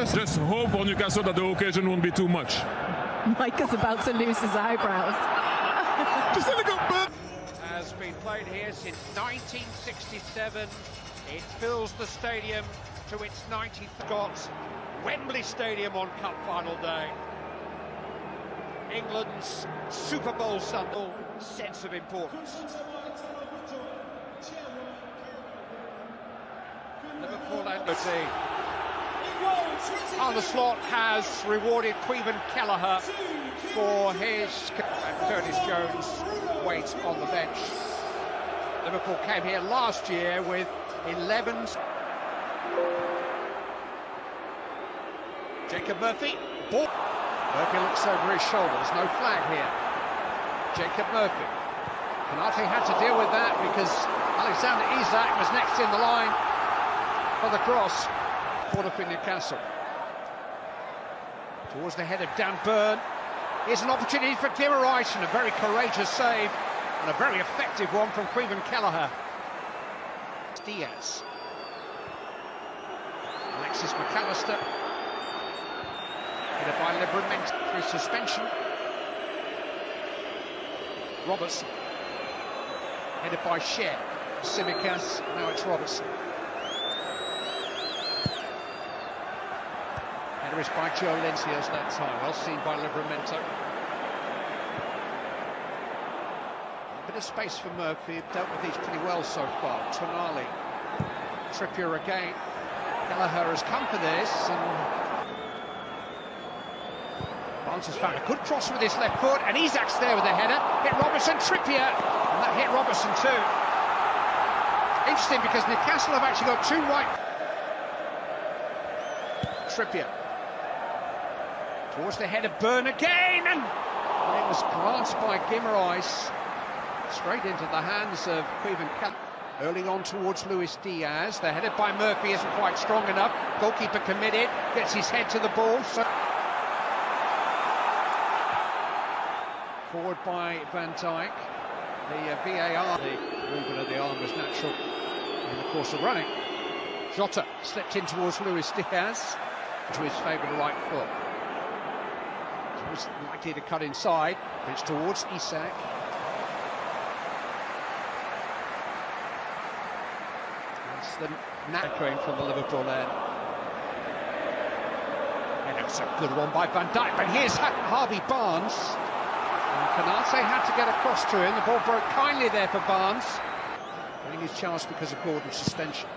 Let's just hope for Newcastle that the occasion won't be too much. Mike is about to lose his eyebrows. Has been played here since 1967. It fills the stadium to its 90th. Got Wembley Stadium on Cup final day. England's Super Bowl Sunday, sense of importance. Liverpool and Newcastle. On the slot has rewarded Caoimhin Kelleher for his, and Curtis Jones waits on the bench. Liverpool came here last year with 11. Jacob Murphy. Ball. Murphy looks over his shoulders. No flag here. Jacob Murphy. Canate had to deal with that because Alexander Isak was next in the line for the cross. Corner for Newcastle. Towards the head of Dan Burn. Here's an opportunity for Guimaraes, and a very courageous save and a very effective one from Caoimhin Kelleher. Diaz. Alexis McAllister. Headed by Livramento through suspension. Robertson. Headed by Sher. Tsimikas. Now it's Robertson. Header is by Joe Lenciers that time. Well seen by Livramento. A bit of space for Murphy. Dealt with these pretty well so far. Tonali. Trippier again. Kelleher has come for this, and Barnes has found a good cross with his left foot, and Isak's there with the header. Hit Robertson, Trippier, and that hit Robertson too. Interesting because Newcastle have actually got two right. Trippier. Towards the head of Burn again, and it was glanced by Guimaraes straight into the hands of Caoimhin Kelleher. Early on towards Luis Diaz. The headed by Murphy isn't quite strong enough. Goalkeeper committed, gets his head to the ball. So forward by Van Dijk. The VAR, the movement of the arm was natural in the course of running. Jota slipped in towards Luis Diaz to his favoured right foot. He was likely to cut inside. Pitch towards Isak. It's the knackering from the Liverpool end. And it's a good one by Van Dijk, but here's Harvey Barnes. And Canate had to get across to him. The ball broke kindly there for Barnes. Getting his chance because of Gordon's suspension.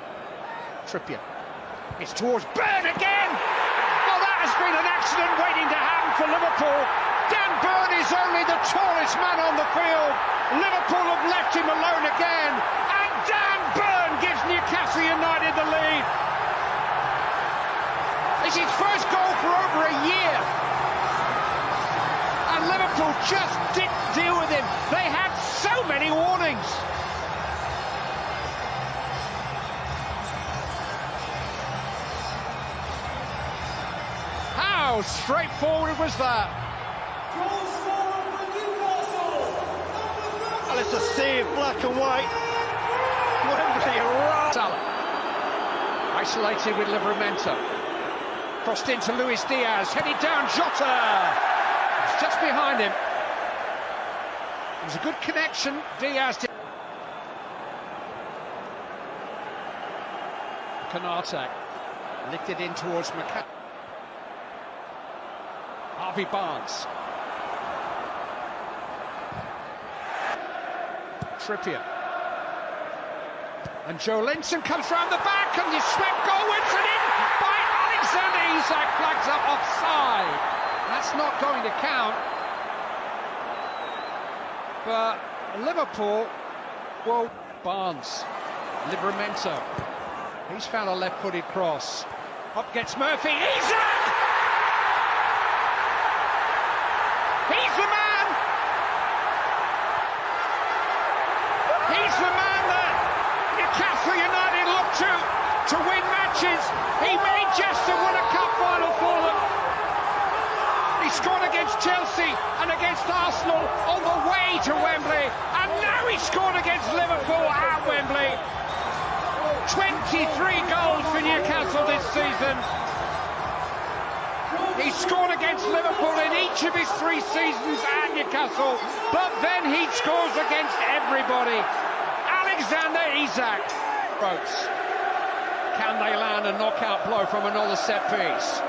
Trippier. It's towards Burn again! Well, that has been an accident waiting to happen for Liverpool. Dan Burn is only the tallest man on the field. Liverpool have left him alone again. And Dan Burn gives Newcastle United the lead. It's his first goal for over a year. And Liverpool just didn't deal with him. They had so many warnings. How straightforward was that? Well, it's a sea of black and white. Wembley around. Salah. Isolated with Livramento. Crossed into Luis Diaz. Headed down Jota. It's just behind him. It was a good connection. Diaz did. Canate. Licked it in towards McCann. Harvey Barnes. Trippier. And Joe Linton comes round the back, and he's swept goalwards and in by Alexander Isak. Flags up offside. That's not going to count. But Liverpool, well, Barnes. Livramento. He's found a left-footed cross. Up gets Murphy. Isak! He's the man! He's the man that Newcastle United look to win matches. He may just have won a cup final for them. He scored against Chelsea and against Arsenal on the way to Wembley. And now he scored against Liverpool at Wembley. 23 goals for Newcastle this season. He's scored against Liverpool in each of his 3 seasons at Newcastle, but then he scores against everybody. Alexander Isak. Boats. Can they land a knockout blow from another set piece?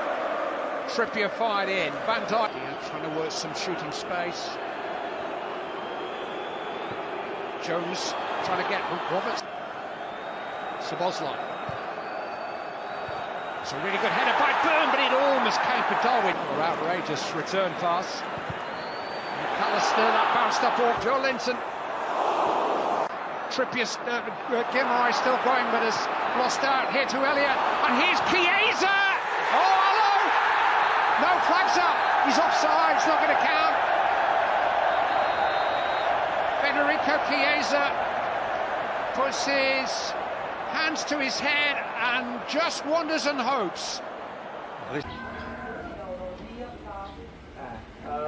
Trippier fired in. Van Dijk trying to work some shooting space. Jones trying to get Roberts. Szoboszlai. It's a really good header by Byrne, but it almost came for Darwin. Or outrageous return pass. McAllister, that bounced up ball. Joe Linton. Trippier, Gimrai still going, but has lost out here to Elliott. And here's Chiesa! Oh, hello! No, flags up. He's offside, it's not going to count. Federico Chiesa puts his hands to his head and just wonders and hopes.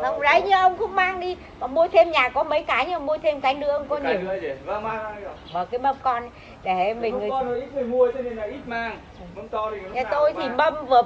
Không đấy, như ông cũng mang đi, còn mua thêm, nhà có mấy cái nhưng mà mua thêm cái nữa ông có nhiều. Mở cái mâm con để mình. Mâm con ít người mua cho nên là ít mang. Mâm to thì Nhà tôi thì mâm vừa